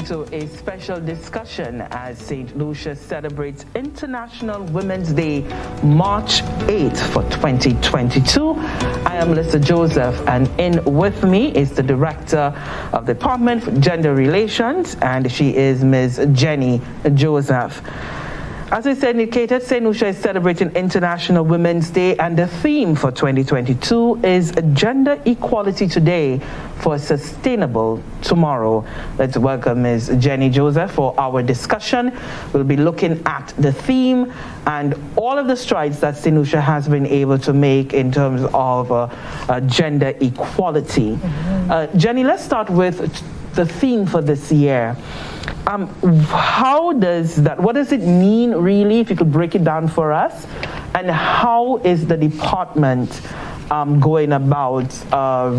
to a special discussion as St. Lucia celebrates International Women's Day, March 8th for 2022. I am Lucia Joseph, and in with me is the Director of the Department for Gender Relations, and she is Ms. Jenny Joseph. As I said, indicated, St. Lucia is celebrating International Women's Day, and the theme for 2022 is Gender Equality Today for a Sustainable Tomorrow. Let's welcome Ms. Jenny Joseph for our discussion. We'll be looking at the theme and all of the strides that St. Lucia has been able to make in terms of gender equality. Jenny, let's start with the theme for this year. What does it mean really, if you could break it down for us, and how is the department going about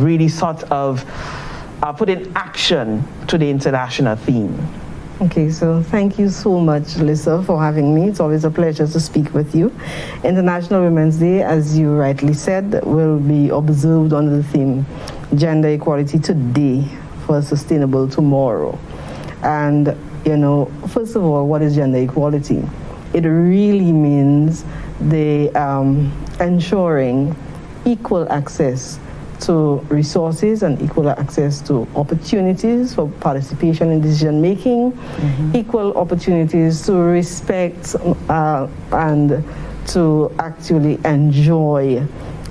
really sort of putting action to the international theme? Okay, so thank you so much, Lisa, for having me. It's always a pleasure to speak with you. International Women's Day, as you rightly said, will be observed under the theme Gender Equality Today for a Sustainable Tomorrow. And, you know, first of all, what is gender equality? It really means the ensuring equal access to resources and equal access to opportunities for participation in decision making, equal opportunities to respect and to actually enjoy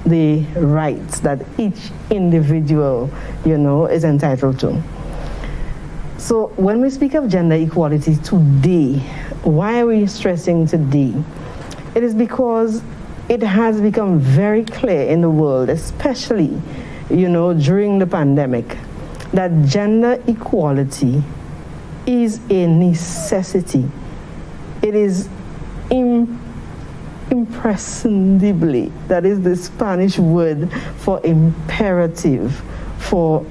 the rights that each individual, you know, is entitled to. So when we speak of gender equality today, why are we stressing today? It is because it has become very clear in the world, especially, you know, during the pandemic, that gender equality is a necessity. It is imprescindibly, that is the Spanish word for imperative for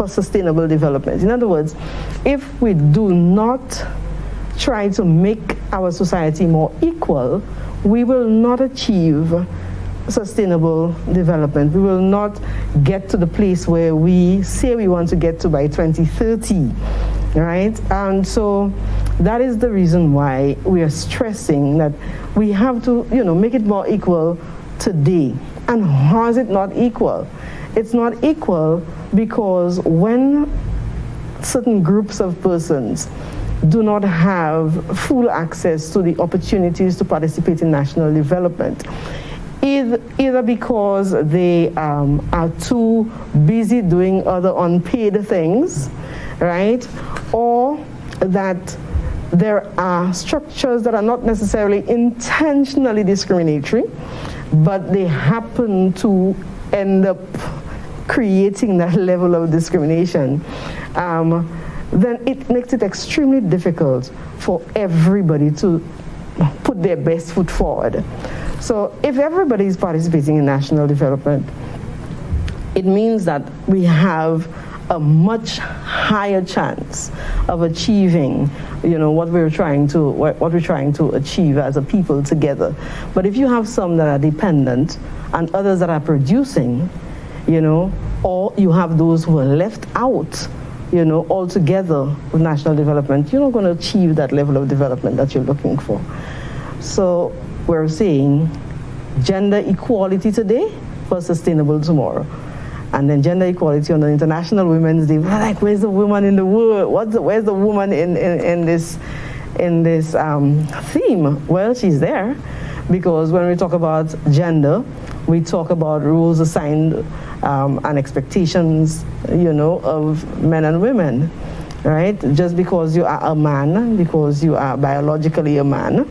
sustainable development. In other words, if we do not try to make our society more equal, we will not achieve sustainable development. We will not get to the place where we say we want to get to by 2030, right? And so that is the reason why we are stressing that we have to, you know, make it more equal today. And how is it not equal? It's not equal because when certain groups of persons do not have full access to the opportunities to participate in national development, either because they are too busy doing other unpaid things, right? Or that there are structures that are not necessarily intentionally discriminatory, but they happen to end up creating that level of discrimination, then it makes it extremely difficult for everybody to put their best foot forward. So if everybody is participating in national development, it means that we have a much higher chance of achieving, you know, what we're trying to achieve as a people together. But if you have some that are dependent and others that are producing, you know, or you have those who are left out, you know, altogether with national development, you're not going to achieve that level of development that you're looking for. So we're saying gender equality today for a sustainable tomorrow. And then gender equality on the International Women's Day. We're like, where's the woman in the world? Where's the woman in this theme? Well, she's there, because when we talk about gender, we talk about rules assigned and expectations, you know, of men and women, right? Just because you are a man, because you are biologically a man,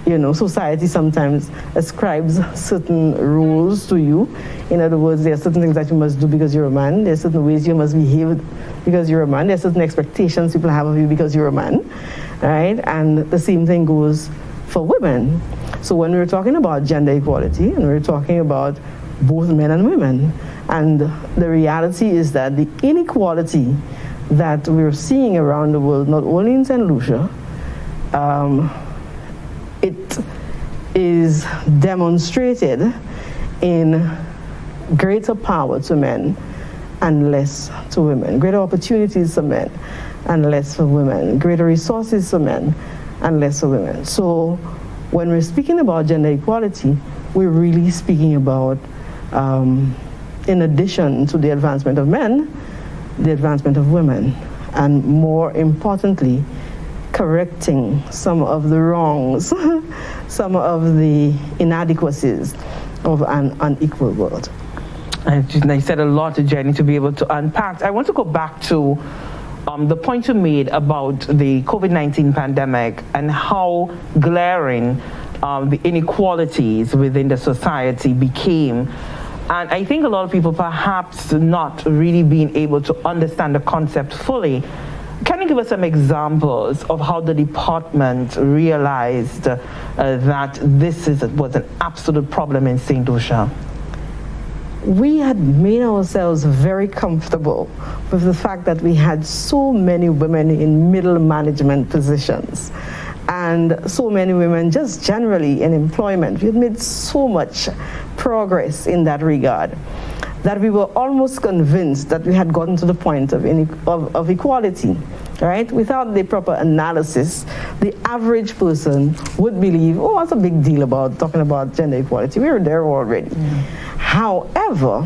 you know, society sometimes ascribes certain rules to you. In other words, there are certain things that you must do because you're a man. There are certain ways you must behave because you're a man. There are certain expectations people have of you because you're a man, right? And the same thing goes for women. So when we're talking about gender equality, and we're talking about both men and women, and the reality is that the inequality that we're seeing around the world, not only in St. Lucia, it is demonstrated in greater power to men and less to women. Greater opportunities for men and less for women. Greater resources for men and less for women. So when we're speaking about gender equality, we're really speaking about, in addition to the advancement of men, the advancement of women, and more importantly, correcting some of the wrongs, some of the inadequacies of an unequal world. And you said a lot, Jenny, to be able to unpack. I want to go back to the point you made about the COVID-19 pandemic and how glaring the inequalities within the society became. And I think a lot of people perhaps not really being able to understand the concept fully. Can you give us some examples of how the department realized that this was an absolute problem in St. Lucia? We had made ourselves very comfortable with the fact that we had so many women in middle management positions and so many women just generally in employment. We had made so much progress in that regard that we were almost convinced that we had gotten to the point of equality, right? Without the proper analysis, the average person would believe, oh, what's a big deal about talking about gender equality? We were there already. However,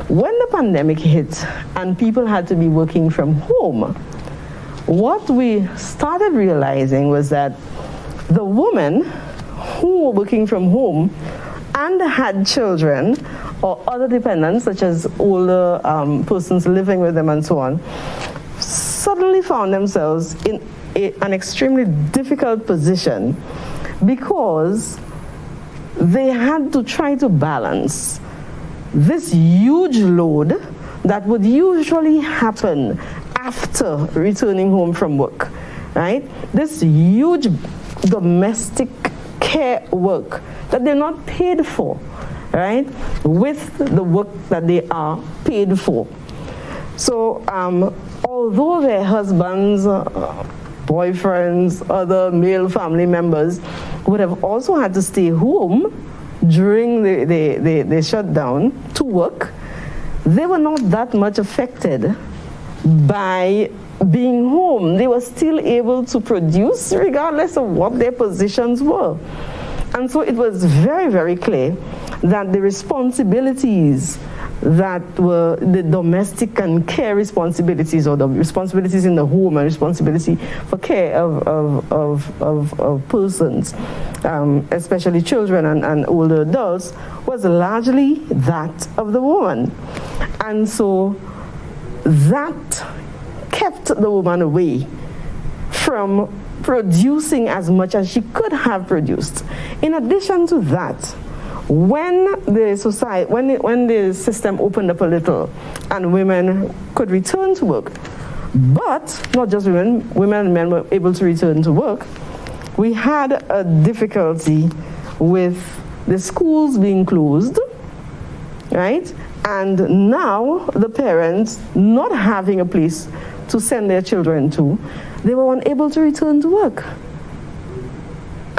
when the pandemic hit and people had to be working from home, what we started realizing was that the women who were working from home and had children or other dependents, such as older persons living with them and so on, suddenly found themselves in an extremely difficult position because they had to try to balance this huge load that would usually happen after returning home from work, right? This huge domestic care work that they're not paid for, right? With the work that they are paid for. So although their husbands, boyfriends, other male family members would have also had to stay home during the shutdown to work, they were not that much affected by being home. They were still able to produce regardless of what their positions were. And so it was very, very clear that the responsibilities that were the domestic and care responsibilities, or the responsibilities in the home and responsibility for care of persons, especially children and older adults, was largely that of the woman. And so that kept the woman away from producing as much as she could have produced. In addition to that, when the system opened up a little and women could return to work, but not just women and men were able to return to work, we had a difficulty with the schools being closed, right? And now the parents not having a place to send their children to, they were unable to return to work.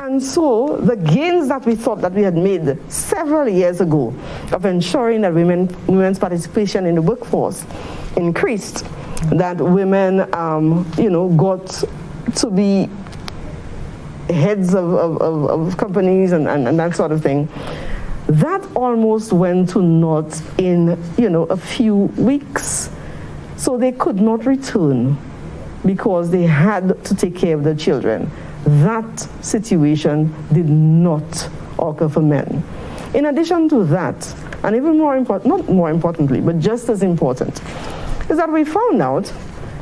And so the gains that we thought that we had made several years ago of ensuring that women's participation in the workforce increased, that women, got to be heads of companies and that sort of thing, that almost went to naught in, a few weeks. So they could not return because they had to take care of their children. That situation did not occur for men. In addition to that, and even more important, not more importantly, but just as important, is that we found out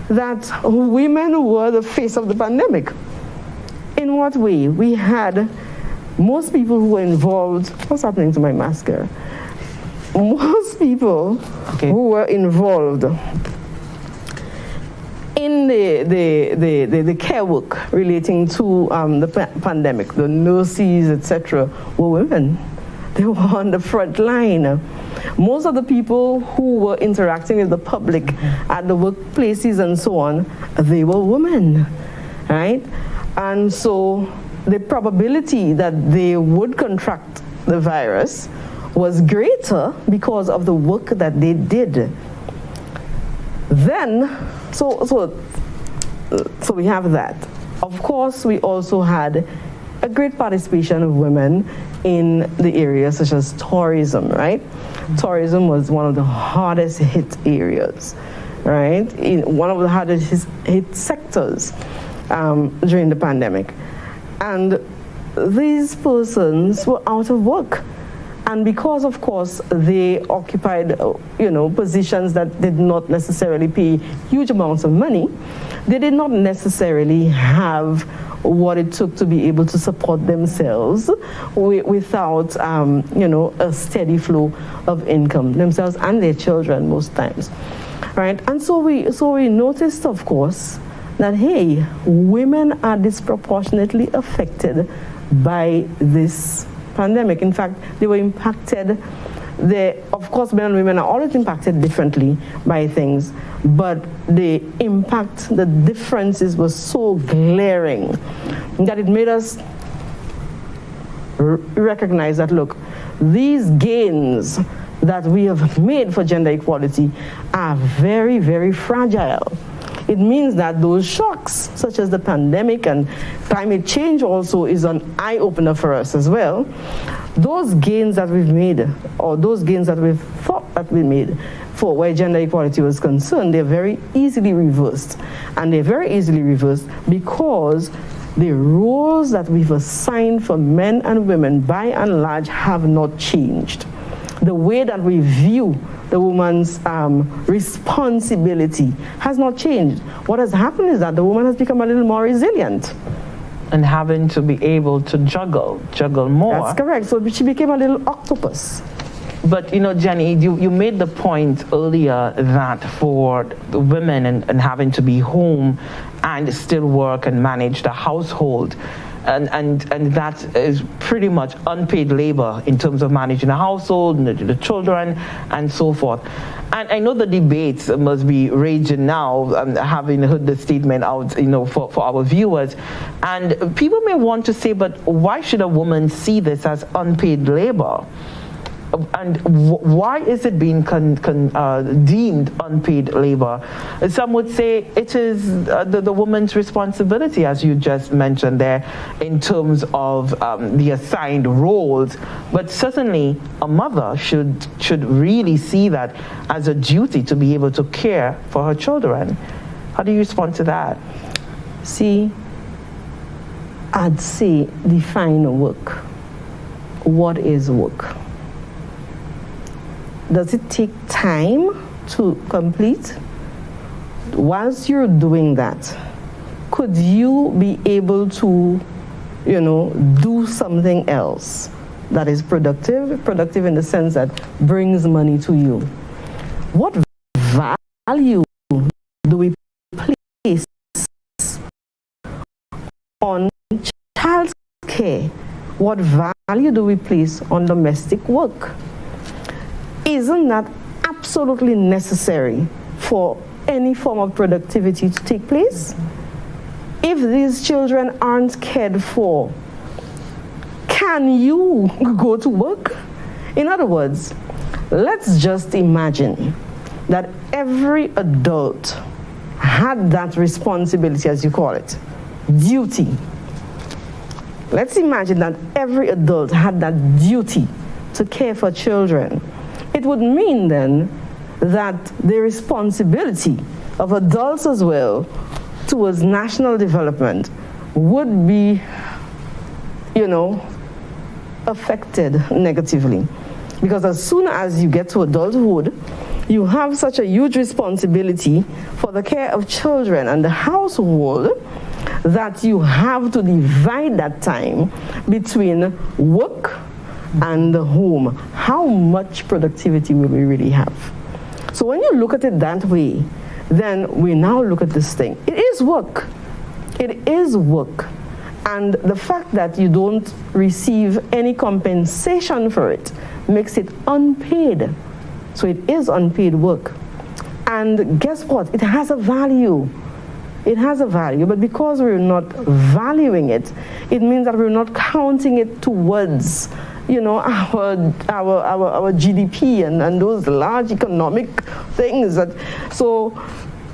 that women were the face of the pandemic. In what way? We had most people who were involved. What's happening to my mascara? Most people who were involved in the care work relating to the pandemic, the nurses, etc., were women. They were on the front line. Most of the people who were interacting with the public at the workplaces and so on, they were women, right? And so the probability that they would contract the virus was greater because of the work that they did. Then, so we have that. Of course, we also had a great participation of women in the areas such as tourism, right? Tourism was one of the hardest hit areas, right? One of the hardest hit sectors during the pandemic. And these persons were out of work. And because, of course, they occupied, positions that did not necessarily pay huge amounts of money, they did not necessarily have what it took to be able to support themselves without, a steady flow of income, themselves and their children most times, right? And so we noticed, of course, that, hey, women are disproportionately affected by this pandemic. In fact, they were impacted. Of course, men and women are always impacted differently by things, but the impact, the differences were so glaring that it made us recognize that, look, these gains that we have made for gender equality are very, very fragile. It means that those shocks, such as the pandemic and climate change also, is an eye-opener for us as well. Those gains that we've made, or those gains that we've thought that we made for where gender equality was concerned, they're very easily reversed. And they're very easily reversed because the roles that we've assigned for men and women, by and large, have not changed. The way that we view the woman's responsibility has not changed. What has happened is that the woman has become a little more resilient. And having to be able to juggle more. That's correct. So she became a little octopus. But, Jenny, you made the point earlier that for the women and having to be home and still work and manage the household, and that is pretty much unpaid labor in terms of managing the household and the children and so forth. And I know the debates must be raging now, having heard the statement out, for our viewers. And people may want to say, but why should a woman see this as unpaid labor? And why is it being deemed unpaid labor? Some would say it is the woman's responsibility, as you just mentioned there, in terms of the assigned roles. But certainly a mother should really see that as a duty to be able to care for her children. How do you respond to that? See, I'd say define work. What is work? Does it take time to complete? Whilst you're doing that, could you be able to, do something else that is productive in the sense that brings money to you? What value do we place on child care? What value do we place on domestic work? Isn't that absolutely necessary for any form of productivity to take place? If these children aren't cared for, can you go to work? In other words, let's just imagine that every adult had that responsibility, as you call it, duty. Let's imagine that every adult had that duty to care for children. It would mean then that the responsibility of adults as well towards national development would be, affected negatively. Because as soon as you get to adulthood, you have such a huge responsibility for the care of children and the household that you have to divide that time between work and the home. How much productivity will we really have? So when you look at it that way, then we now look at this thing. It is work. It is work. And the fact that you don't receive any compensation for it makes it unpaid. So it is unpaid work. And guess what? It has a value. It has a value, but because we're not valuing it, it means that we're not counting it towards our GDP and those large economic things.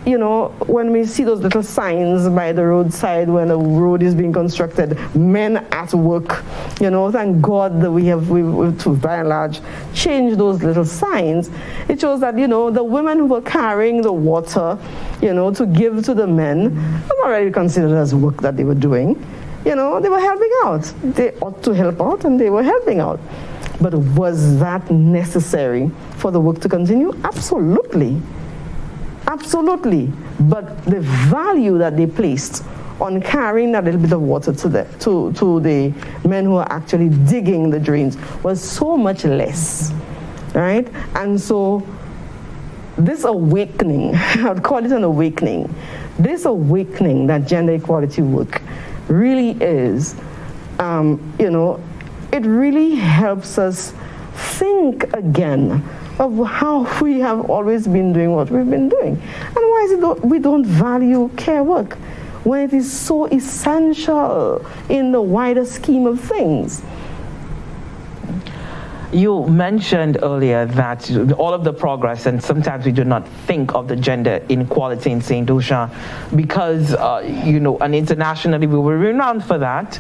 When we see those little signs by the roadside when a road is being constructed, men at work, thank God that we've by and large changed those little signs. It shows that, the women who were carrying the water, to give to the men, was not really considered as work that they were doing. They were helping out. They ought to help out, and they were helping out. But was that necessary for the work to continue? Absolutely. Absolutely. But the value that they placed on carrying that little bit of water to the men who are actually digging the drains was so much less, right? And so this awakening, I would call it an awakening, this awakening that gender equality work really is, it really helps us think again of how we have always been doing what we've been doing. And why is it we don't value care work when it is so essential in the wider scheme of things? You mentioned earlier that all of the progress, and sometimes we do not think of the gender inequality in St. Lucia because, and internationally we were renowned for that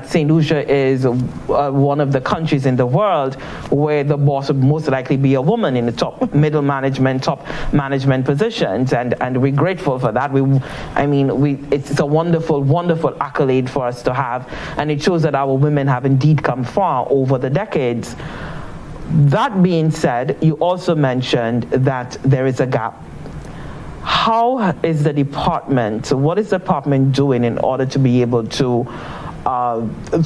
St. Lucia is one of the countries in the world where the boss would most likely be a woman in the top management positions, and we're grateful for that. It's a wonderful, wonderful accolade for us to have, and it shows that our women have indeed come far over the decades. That being said, you also mentioned that there is a gap. How is the department, what is the department doing in order to be able to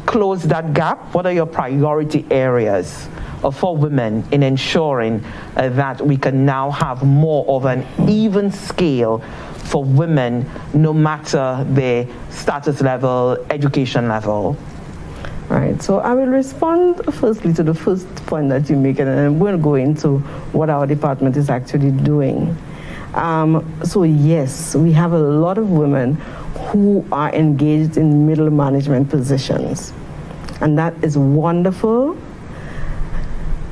close that gap? What are your priority areas for women in ensuring that we can now have more of an even scale for women, no matter their status level, education level? Right, so I will respond firstly to the first point that you make, and then we'll go into what our department is actually doing. So yes, we have a lot of women who are engaged in middle management positions, and that is wonderful.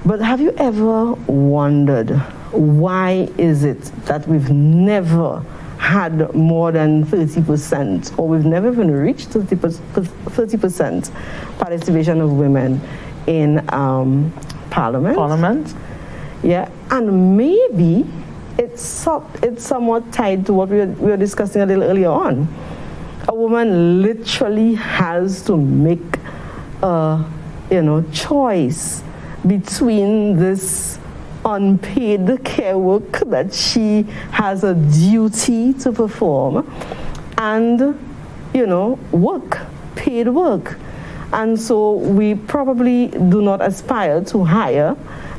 But have you ever wondered why is it that we've never had more than 30%, or we've never even reached 30% participation of women in Parliament? Yeah, and maybe it's somewhat tied to what we were discussing a little earlier on. A woman literally has to make a choice between this unpaid care work that she has a duty to perform and paid work. And so we probably do not aspire to hire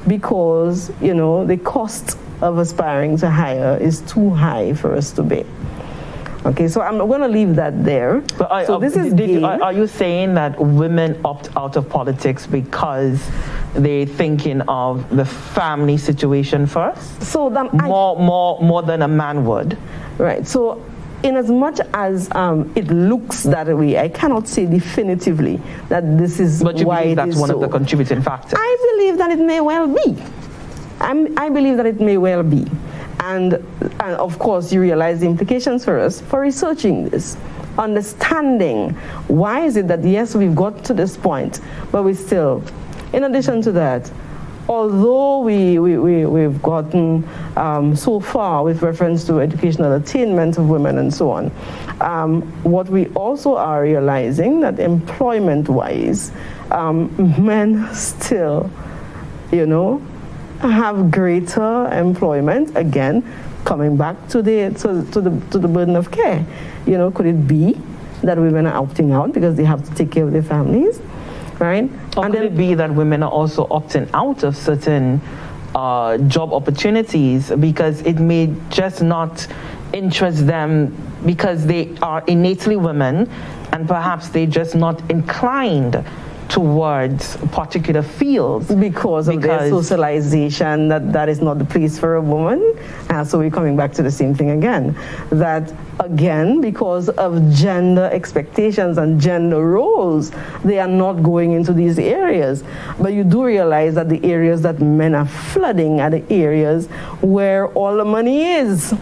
because the cost of aspiring to hire is too high for us to bear. Okay, so I'm going to leave that there. But are you saying that women opt out of politics because they're thinking of the family situation first? So more than a man would. Right. So in as much as it looks that way, I cannot say definitively that this is but you why believe it that's is one so. of the contributing factors. I believe that it may well be. I believe that it may well be. And of course, you realize the implications for us for researching this, understanding why is it that, yes, we've got to this point, but we still, in addition to that, although we've gotten so far with reference to educational attainment of women and so on, what we also are realizing that employment-wise, men still, have greater employment. Again, coming back to the burden of care. Could it be that women are opting out because they have to take care of their families, right? Or could it be that women are also opting out of certain job opportunities because it may just not interest them because they are innately women and perhaps they're just not inclined towards particular fields because of their socialization that is not the place for a woman. So we're coming back to the same thing again, that again, because of gender expectations and gender roles, they are not going into these areas. But you do realize that the areas that men are flooding are the areas where all the money is.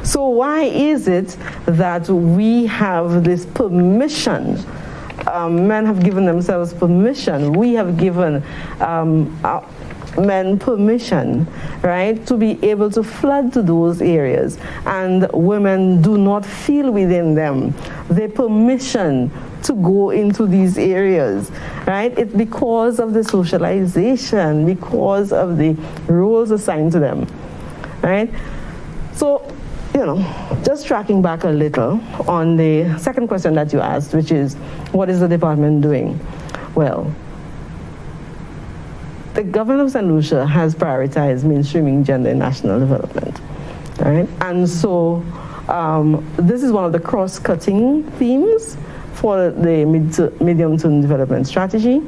So why is it that we have this permission? Men have given themselves permission. We have given men permission, right, to be able to flood to those areas, and women do not feel within them the permission to go into these areas, right? It's because of the socialization, because of the roles assigned to them, right? So, just tracking back a little on the second question that you asked, which is, what is the department doing? Well, the government of St. Lucia has prioritized mainstreaming gender in national development, right? And so this is one of the cross-cutting themes for the medium-term development strategy.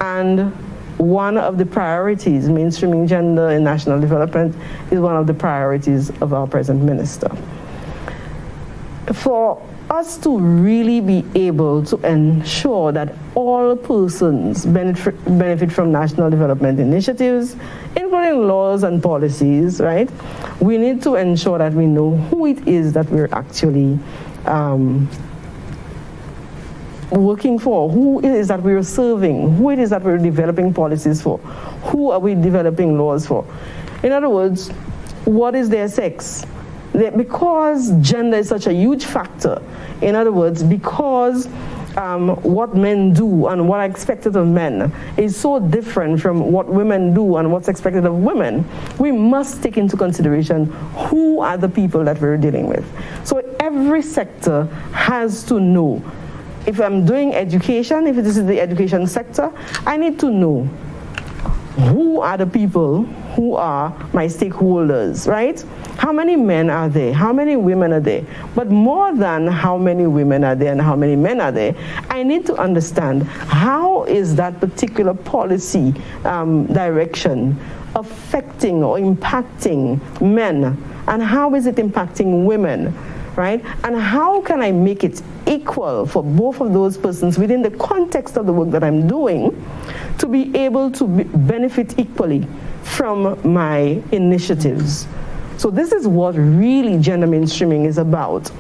And one of the priorities, mainstreaming gender in national development, is one of the priorities of our present minister. For us to really be able to ensure that all persons benefit from national development initiatives, including laws and policies, right? We need to ensure that we know who it is that we're actually working for, who it is that we're serving, who it is that we're developing policies for, who are we developing laws for. In other words, what is their sex? Because gender is such a huge factor, in other words, because what men do and what are expected of men is so different from what women do and what's expected of women, we must take into consideration who are the people that we're dealing with. So every sector has to know. If I'm doing education, if this is the education sector, I need to know who are the people who are my stakeholders, right? How many men are there? How many women are there? But more than how many women are there and how many men are there, I need to understand how is that particular policy direction affecting or impacting men, and how is it impacting women, right? And how can I make it equal for both of those persons within the context of the work that I'm doing to be able to benefit equally from my initiatives? So this is what really gender mainstreaming is about.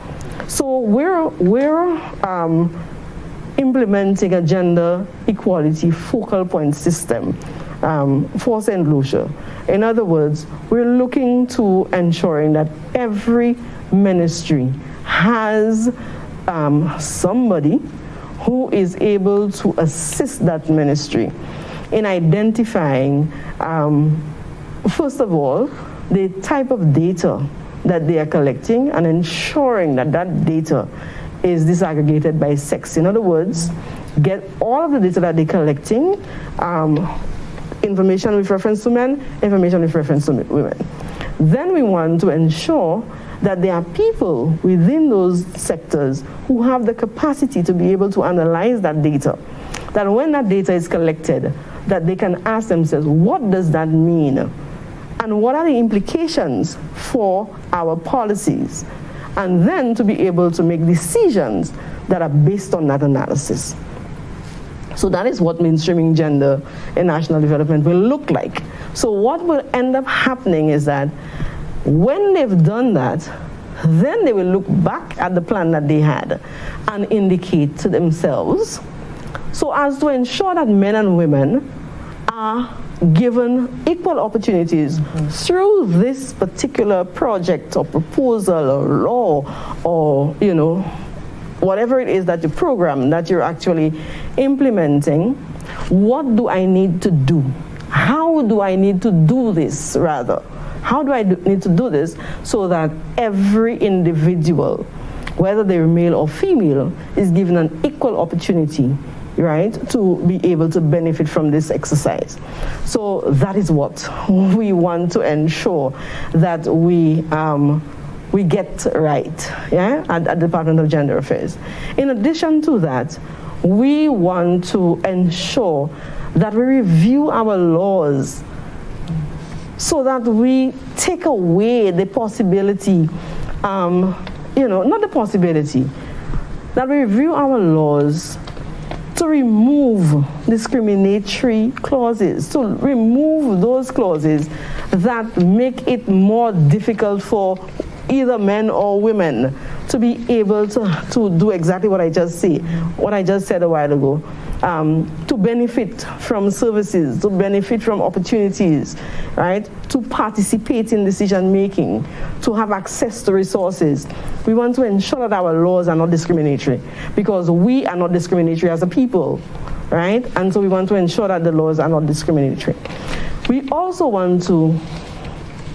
So we're implementing a gender equality focal point system for St. Lucia. In other words, we're looking to ensuring that every ministry has somebody who is able to assist that ministry in identifying, first of all, the type of data that they are collecting and ensuring that that data is disaggregated by sex. In other words, get all of the data that they're collecting, information with reference to men, information with reference to women. Then we want to ensure that there are people within those sectors who have the capacity to be able to analyze that data. That when that data is collected, that they can ask themselves, what does that mean? And what are the implications for our policies? And then to be able to make decisions that are based on that analysis. So that is what mainstreaming gender in national development will look like. So what will end up happening is that when they've done that, then they will look back at the plan that they had and indicate to themselves, so as to ensure that men and women are given equal opportunities through this particular project or proposal or law or, whatever it is that the program that you're actually implementing. What do I need to do? How do I need to do this, rather? How do I need to do this so that every individual, whether they're male or female, is given an equal opportunity, right, to be able to benefit from this exercise? So that is what we want to ensure that we get right, at the Department of Gender Affairs. In addition to that, we want to ensure that we review our laws so that we take away the possibility, not the possibility, that we review our laws to remove discriminatory clauses, to remove those clauses that make it more difficult for either men or women to be able to do exactly what I just said a while ago, to benefit from services, to benefit from opportunities, right? To participate in decision making, to have access to resources. We want to ensure that our laws are not discriminatory, because we are not discriminatory as a people, right? And so we want to ensure that the laws are not discriminatory. We also want to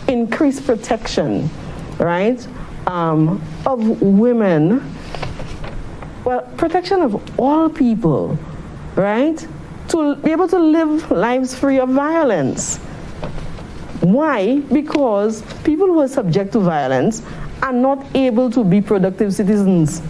increase protection, right, of women, well, protection of all people, right, to be able to live lives free of violence. Why? Because people who are subject to violence are not able to be productive citizens.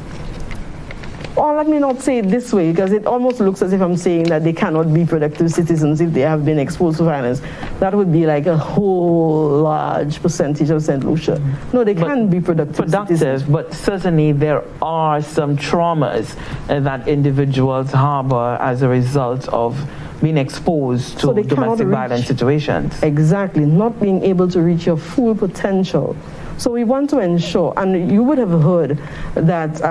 Or let me not say it this way, because it almost looks as if I'm saying that they cannot be productive citizens if they have been exposed to violence. That would be like a whole large percentage of St. Lucia. No, they can be productive citizens. But certainly there are some traumas that individuals harbor as a result of being exposed to domestic violence situations. Exactly, not being able to reach your full potential. So we want to ensure, and you would have heard that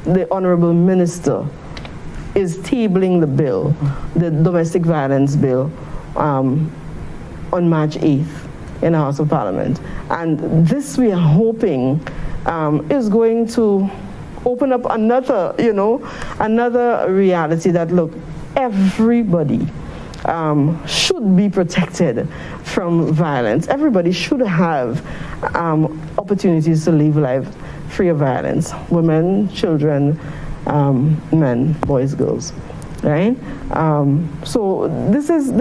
the Honorable Minister is tabling the bill, the domestic violence bill, on March 8th in the House of Parliament. And this, we are hoping, is going to open up another reality that, look, everybody should be protected from violence. Everybody should have opportunities to live life free of violence. Women, children, men, boys, girls, right? So this is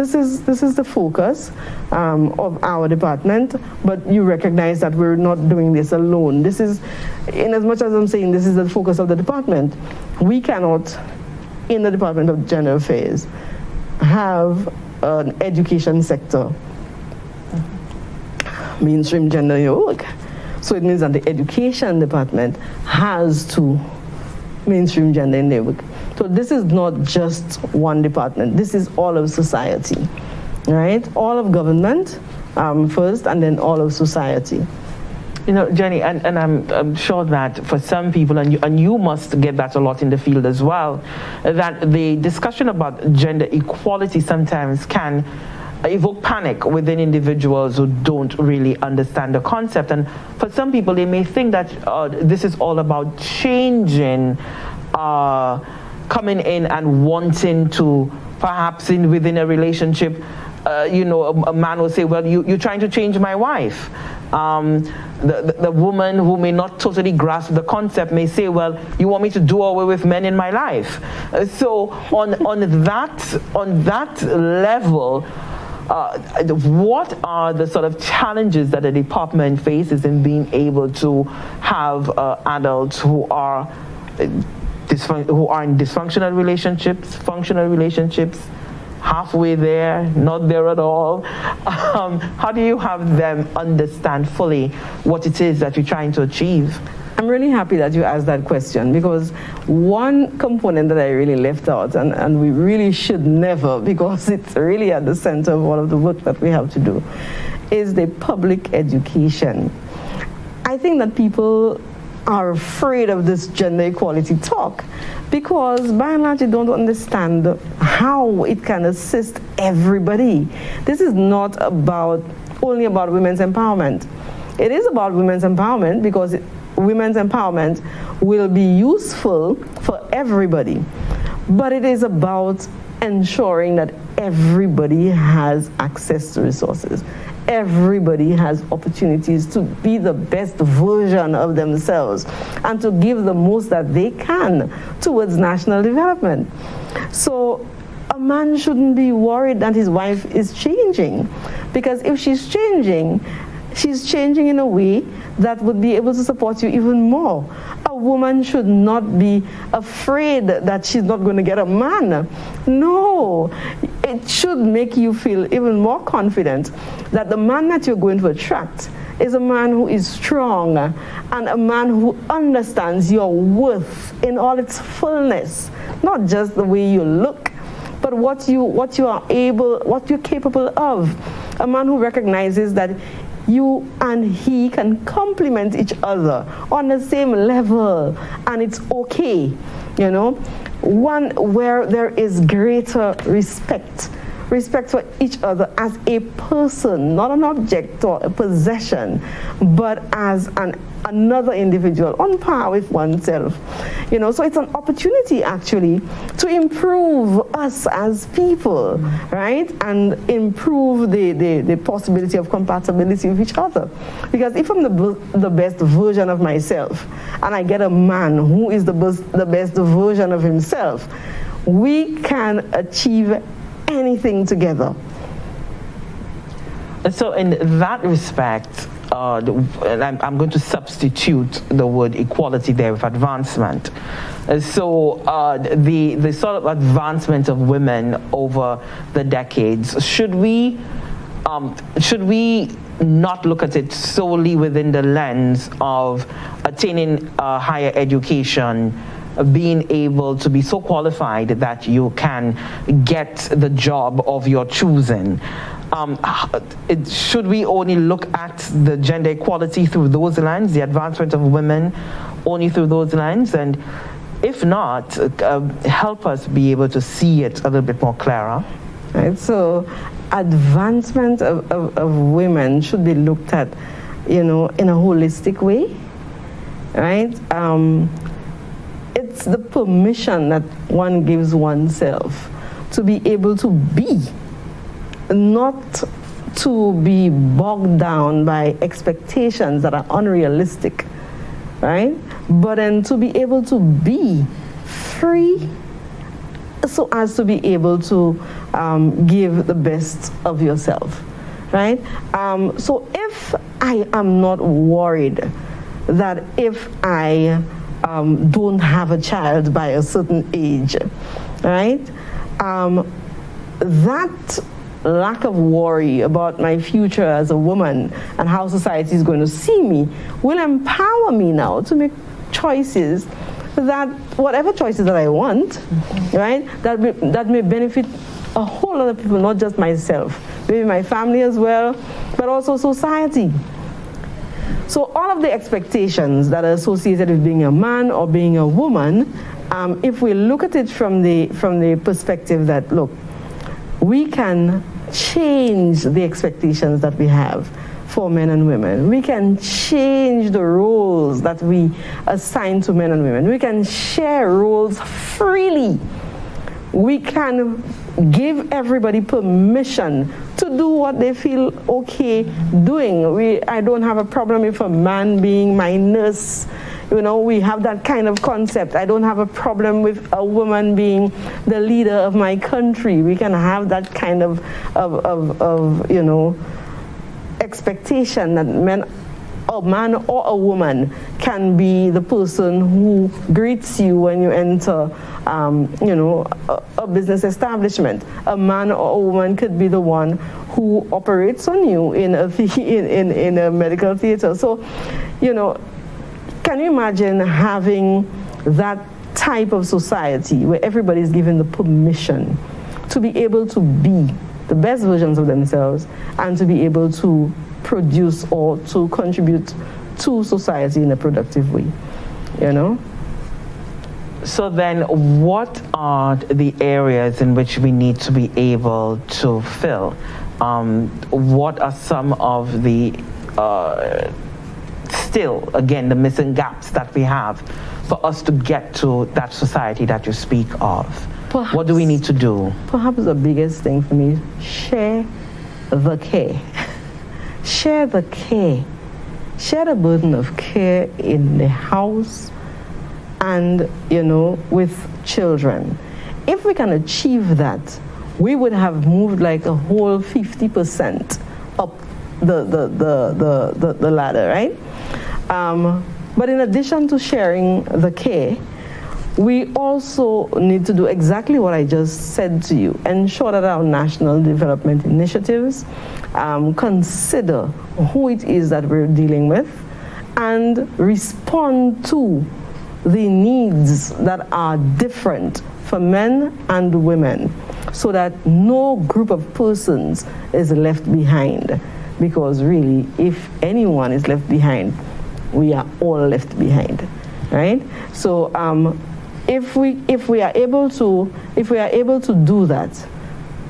the focus of our department. But you recognize that we're not doing this alone. This is, in as much as I'm saying this is the focus of the department, we cannot, in the Department of Gender Affairs, have an education sector, mainstream gender work. So it means that the education department has to mainstream gender in their work. So this is not just one department. This is all of society, right? All of government first, and then all of society. You know, Jenny, and I'm sure that for some people, and you must get that a lot in the field as well, that the discussion about gender equality sometimes can evoke panic within individuals who don't really understand the concept. And for some people, they may think that this is all about changing, coming in and wanting to, perhaps within a relationship, a man will say, well, you're trying to change my wife. The woman who may not totally grasp the concept may say, well, you want me to do away with men in my life. So on that level, what are the sort of challenges that the department faces in being able to have adults who are in dysfunctional relationships, functional relationships, halfway there, not there at all? How do you have them understand fully what it is that you're trying to achieve? I'm really happy that you asked that question, because one component that I really left out, and we really should never, because it's really at the center of all of the work that we have to do, is the public education. I think that people are afraid of this gender equality talk because by and large they don't understand how it can assist everybody. This is not only about women's empowerment. It is about women's empowerment because women's empowerment will be useful for everybody. But it is about ensuring that everybody has access to resources. Everybody has opportunities to be the best version of themselves and to give the most that they can towards national development. So a man shouldn't be worried that his wife is changing, because if she's changing in a way that would be able to support you even more. A woman should not be afraid that she's not going to get a man. No, it should make you feel even more confident that the man that you're going to attract is a man who is strong and a man who understands your worth in all its fullness, not just the way you look, but what you're capable of. A man who recognizes that you and he can complement each other on the same level, and it's okay, you know. One where there is greater respect for each other as a person, not an object or a possession, but as another individual on par with oneself. You know, so it's an opportunity actually to improve us as people, right? And improve the possibility of compatibility with each other. Because if I'm the best version of myself and I get a man who is the best version of himself, we can achieve anything together. So in that respect, and I'm going to substitute the word equality there with advancement. So the sort of advancement of women over the decades, should we not look at it solely within the lens of attaining higher education, being able to be so qualified that you can get the job of your choosing? Should we only look at the gender equality through those lines, the advancement of women only through those lines? And if not, help us be able to see it a little bit more clearer. Right, so advancement of women should be looked at, you know, in a holistic way, right? It's the permission that one gives oneself to be able to be, not to be bogged down by expectations that are unrealistic, right? But then to be able to be free so as to be able to give the best of yourself, right? So if I am not worried that if I don't have a child by a certain age, right? That lack of worry about my future as a woman and how society is going to see me will empower me now to make choices that, whatever choices that I want, right, that may benefit a whole lot of people, not just myself, maybe my family as well, but also society. So all of the expectations that are associated with being a man or being a woman, if we look at it from the perspective that, look, we can change the expectations that we have for men and women. We can change the roles that we assign to men and women. We can share roles freely. We can give everybody permission to do what they feel okay doing. I don't have a problem with a man being my nurse. You know, we have that kind of concept. I don't have a problem with a woman being the leader of my country. We can have that kind of you know, expectation that a man or a woman can be the person who greets you when you enter, you know, a business establishment. A man or a woman could be the one who operates on you in a medical theater. So, you know, can you imagine having that type of society where everybody is given the permission to be able to be the best versions of themselves and to be able to produce or to contribute to society in a productive way, you know? So then what are the areas in which we need to be able to fill? What are some of the still, again, the missing gaps that we have for us to get to that society that you speak of? Perhaps, what do we need to do? Perhaps the biggest thing for me, share the care. Share the care. Share the burden of care in the house and, you know, with children. If we can achieve that, we would have moved like a whole 50% up the ladder, right? But in addition to sharing the care, we also need to do exactly what I just said to you, ensure that our national development initiatives consider who it is that we're dealing with and respond to the needs that are different for men and women, so that no group of persons is left behind. Because really, if anyone is left behind, we are all left behind, right? So if we are able to do that,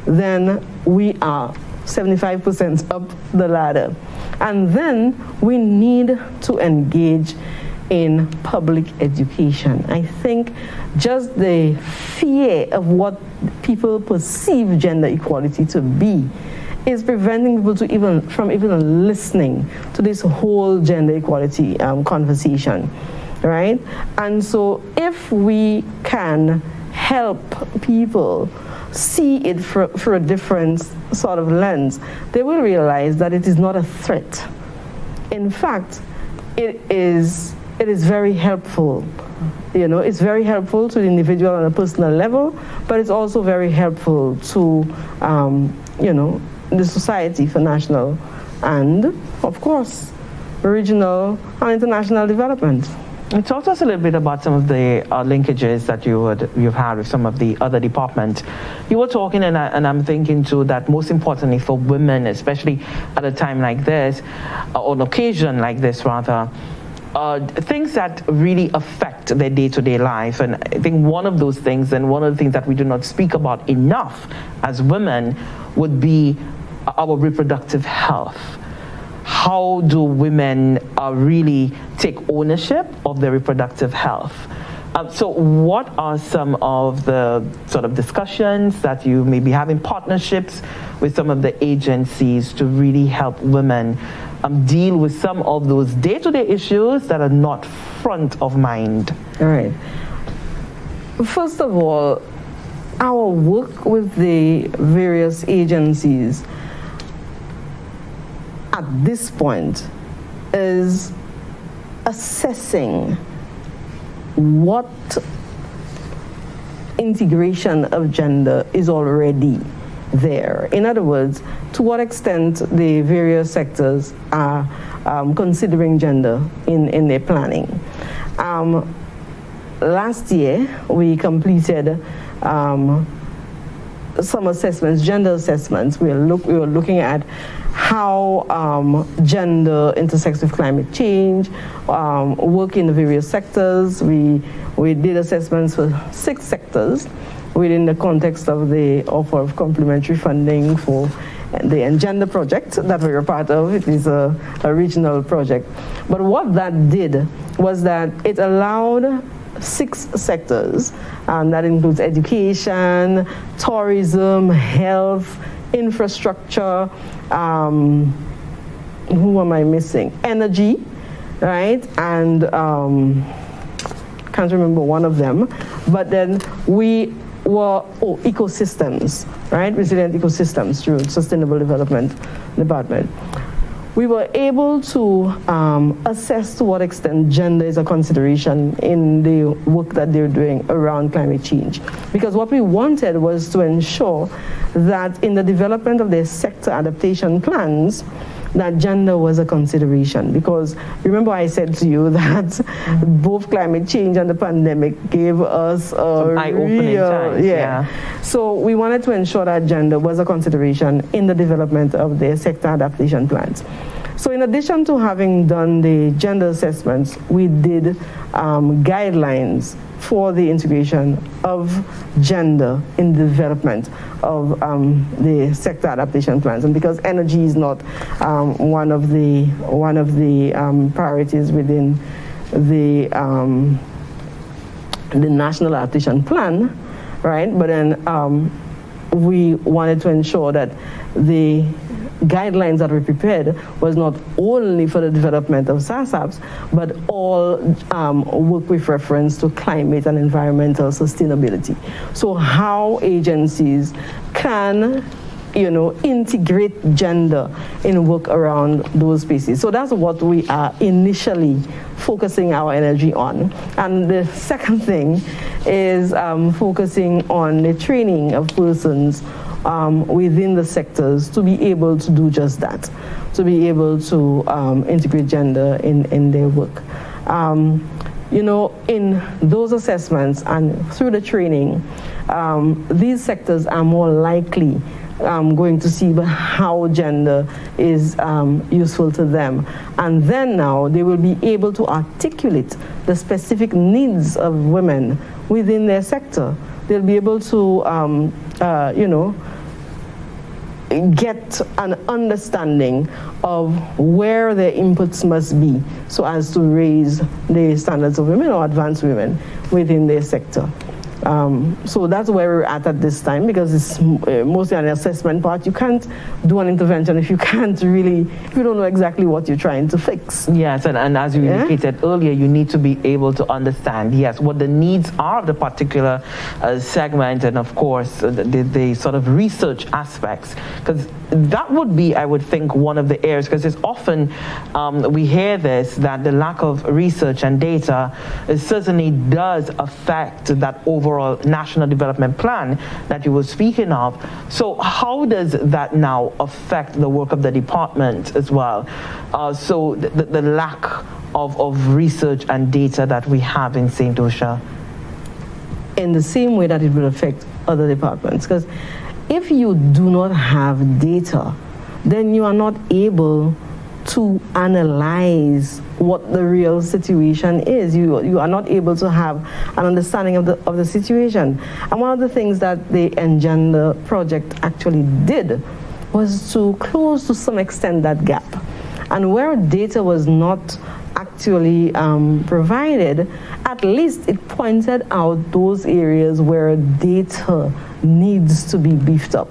then we are 75% up the ladder. And then we need to engage in public education. I think just the fear of what people perceive gender equality to be is preventing people from even listening to this whole gender equality conversation, right? And so if we can help people see it through a different sort of lens, they will realize that it is not a threat. In fact, it is very helpful. You know, it's very helpful to the individual on a personal level, but it's also very helpful to, you know, the society for national and, of course, regional and international development. And talk to us a little bit about some of the linkages that you've had with some of the other departments. You were talking, and I'm thinking too, that most importantly for women, especially at a time like this, or an occasion like this rather, things that really affect their day-to-day life. And I think one of those things, and one of the things that we do not speak about enough as women, would be our reproductive health. How do women really take ownership of their reproductive health? So what are some of the sort of discussions that you may be having, partnerships with some of the agencies to really help women deal with some of those day-to-day issues that are not front of mind? All right. First of all, our work with the various agencies at this point is assessing what integration of gender is already there. In other words, to what extent the various sectors are considering gender in their planning. Last year, we completed some assessments, gender assessments. We were looking at how gender intersects with climate change, work in the various sectors. We did assessments for 6 sectors within the context of the offer of complementary funding for the Engender project that we were part of. It is a regional project. But what that did was that it allowed 6 sectors, that includes education, tourism, health, infrastructure, who am I missing? Energy, right? And can't remember one of them. But then we were, ecosystems, right? Resilient ecosystems through Sustainable Development Department. We were able to assess to what extent gender is a consideration in the work that they're doing around climate change. Because what we wanted was to ensure that in the development of their sector adaptation plans, that gender was a consideration. Because remember I said to you that both climate change and the pandemic gave us a eye-opening times. Yeah. So we wanted to ensure that gender was a consideration in the development of their sector adaptation plans. So in addition to having done the gender assessments, we did guidelines for the integration of gender in the development of the sector adaptation plans. And because energy is not one of the priorities within the national adaptation plan, right? But then we wanted to ensure that the guidelines that we prepared was not only for the development of SASAPs, but all work with reference to climate and environmental sustainability. So how agencies can integrate gender in work around those spaces. So that's what we are initially focusing our energy on. And the second thing is focusing on the training of persons within the sectors to be able to do just that, to be able to integrate gender in their work. In those assessments and through the training, these sectors are more likely going to see how gender is useful to them. And then now they will be able to articulate the specific needs of women within their sector. They'll be able to, get an understanding of where their inputs must be so as to raise the standards of women or advance women within their sector. So that's where we're at this time, because it's mostly an assessment part. You can't do an intervention if you don't know exactly what you're trying to fix. Yes, and as you indicated earlier, you need to be able to understand, yes, what the needs are of the particular segment, and of course, the sort of research aspects, because that would be, I would think, one of the areas, because it's often we hear this, that the lack of research and data certainly does affect that overall national development plan that you were speaking of. So how does that now affect the work of the department as well? So the lack of research and data that we have in St. Lucia? In the same way that it will affect other departments, because if you do not have data, then you are not able to analyze what the real situation is. You are not able to have an understanding of the situation. And one of the things that the Engender project actually did was to close to some extent that gap. And where data was not actually provided, at least it pointed out those areas where data needs to be beefed up.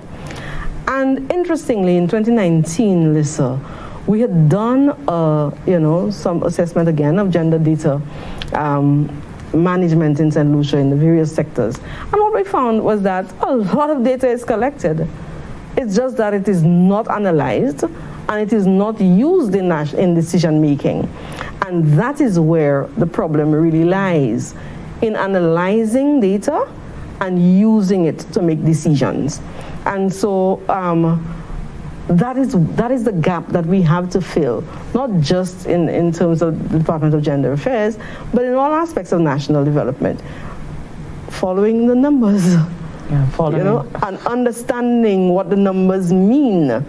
And interestingly, in 2019, Lisa, we had done, some assessment again of gender data management in St. Lucia in the various sectors. And what we found was that a lot of data is collected. It's just that it is not analyzed and it is not used in decision making. And that is where the problem really lies, in analyzing data and using it to make decisions. And so, that is the gap that we have to fill, not just in terms of the Department of Gender Affairs, but in all aspects of national development. Following the numbers, and understanding what the numbers mean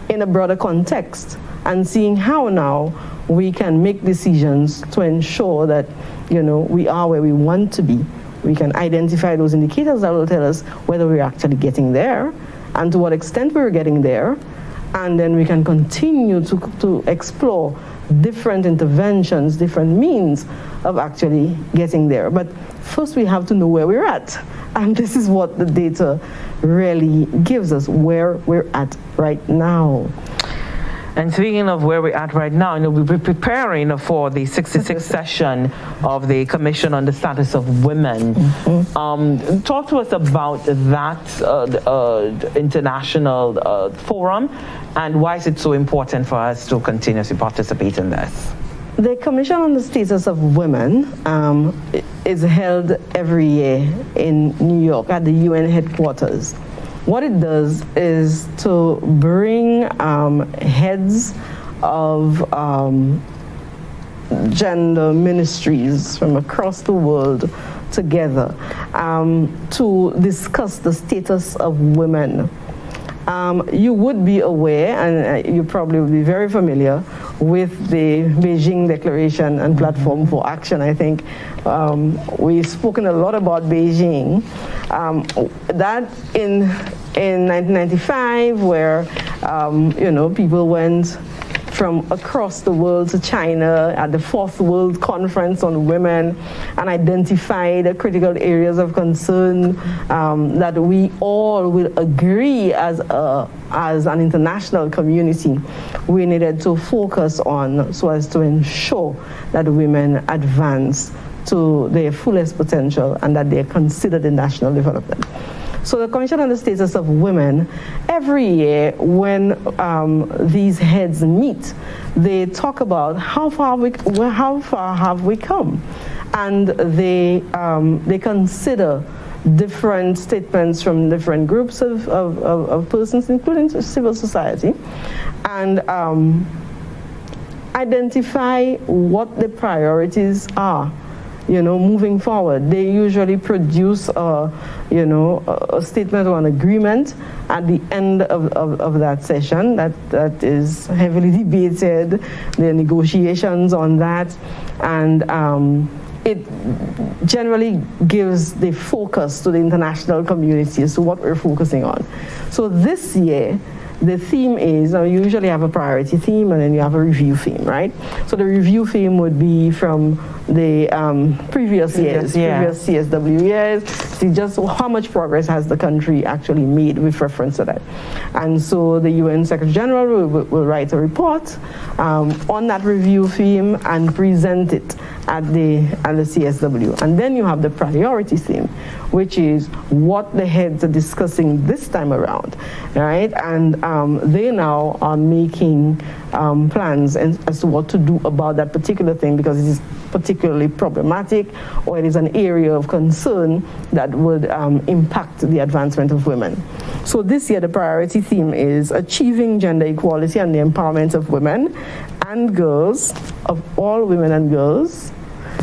in a broader context, and seeing how now we can make decisions to ensure that, we are where we want to be. We can identify those indicators that will tell us whether we're actually getting there and to what extent we're getting there. And then we can continue to explore different interventions, different means of actually getting there. But first we have to know where we're at. And this is what the data really gives us, where we're at right now. And speaking of where we're at right now, we're preparing for the 66th session of the Commission on the Status of Women. Mm-hmm. Talk to us about that international forum, and why is it so important for us to continuously participate in this? The Commission on the Status of Women is held every year in New York at the UN headquarters. What it does is to bring heads of gender ministries from across the world together to discuss the status of women. You would be aware, and you probably would be very familiar with the Beijing Declaration and Platform for Action. I think we've spoken a lot about Beijing. That in 1995, where people went from across the world to China at the 4th World Conference on Women and identified the critical areas of concern that we all will agree as an international community we needed to focus on so as to ensure that women advance to their fullest potential and that they are considered in national development. So the Commission on the Status of Women, every year when these heads meet, they talk about how far have we come, and they consider different statements from different groups of persons, including civil society, and identify what the priorities are, moving forward. They usually produce a statement or an agreement at the end of that session that is heavily debated. There are negotiations on that, and it generally gives the focus to the international community as to what we're focusing on. So this year, the theme is, you usually have a priority theme and then you have a review theme, right? So the review theme would be from the previous CSW years, see just how much progress has the country actually made with reference to that. And so the UN Secretary General will write a report on that review theme and present it at the CSW. And then you have the priority theme, which is what the heads are discussing this time around, right? And they now are making plans as to what to do about that particular thing, because it is particularly problematic, or it is an area of concern that would impact the advancement of women. So this year the priority theme is achieving gender equality and the empowerment of women and girls, of all women and girls,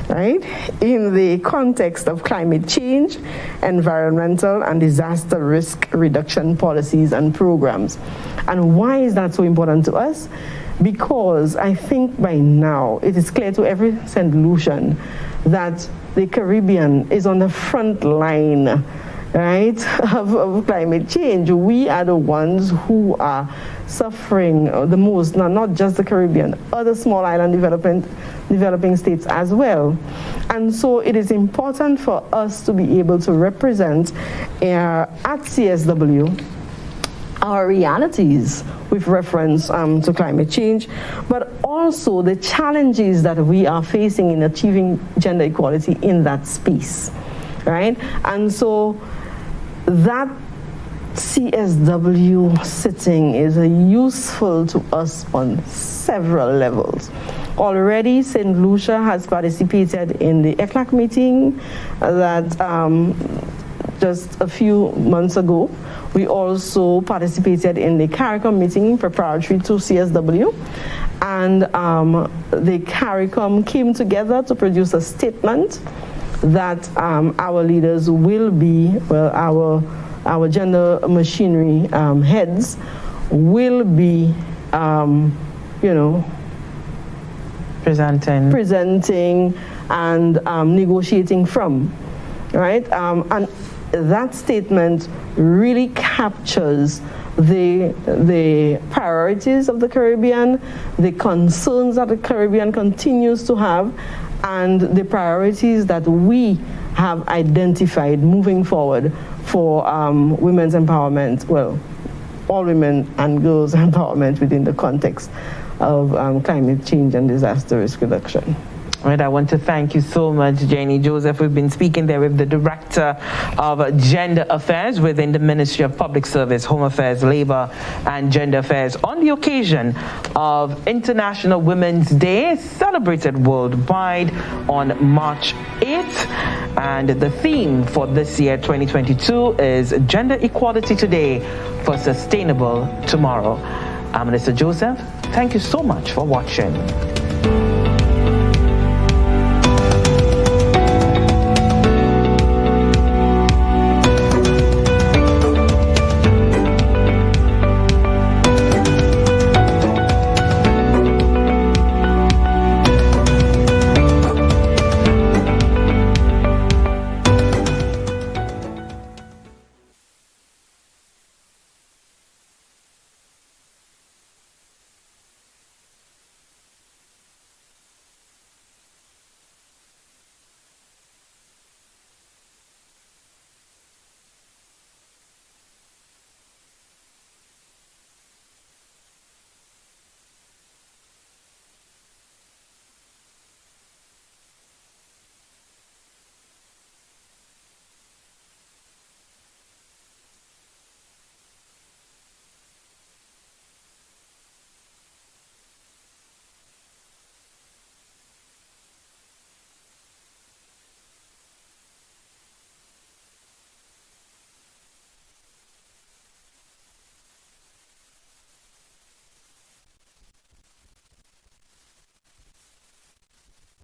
right, in the context of climate change, environmental and disaster risk reduction policies and programs. And why is that so important to us? Because I think by now it is clear to every St. Lucian that the Caribbean is on the front line, right, of climate change. We are the ones who are suffering the most, not just the Caribbean, other small island developing states as well. And so it is important for us to be able to represent at CSW our realities with reference to climate change, but also the challenges that we are facing in achieving gender equality in that space, right? And so that CSW sitting is useful to us on several levels. Already, St. Lucia has participated in the ECLAC meeting that just a few months ago. We also participated in the CARICOM meeting preparatory to CSW, and the CARICOM came together to produce a statement that our leaders will be, well, our gender machinery heads will be, presenting and negotiating from, right? And that statement really captures the priorities of the Caribbean, the concerns that the Caribbean continues to have, and the priorities that we have identified moving forward for women's empowerment, well, all women and girls' empowerment within the context of climate change and disaster risk reduction. Right, I want to thank you so much, Janie Joseph. We've been speaking there with the Director of Gender Affairs within the Ministry of Public Service, Home Affairs, Labor and Gender Affairs on the occasion of International Women's Day, celebrated worldwide on March 8th. And the theme for this year, 2022, is Gender Equality Today for Sustainable Tomorrow. I'm Lucia Joseph. Thank you so much for watching.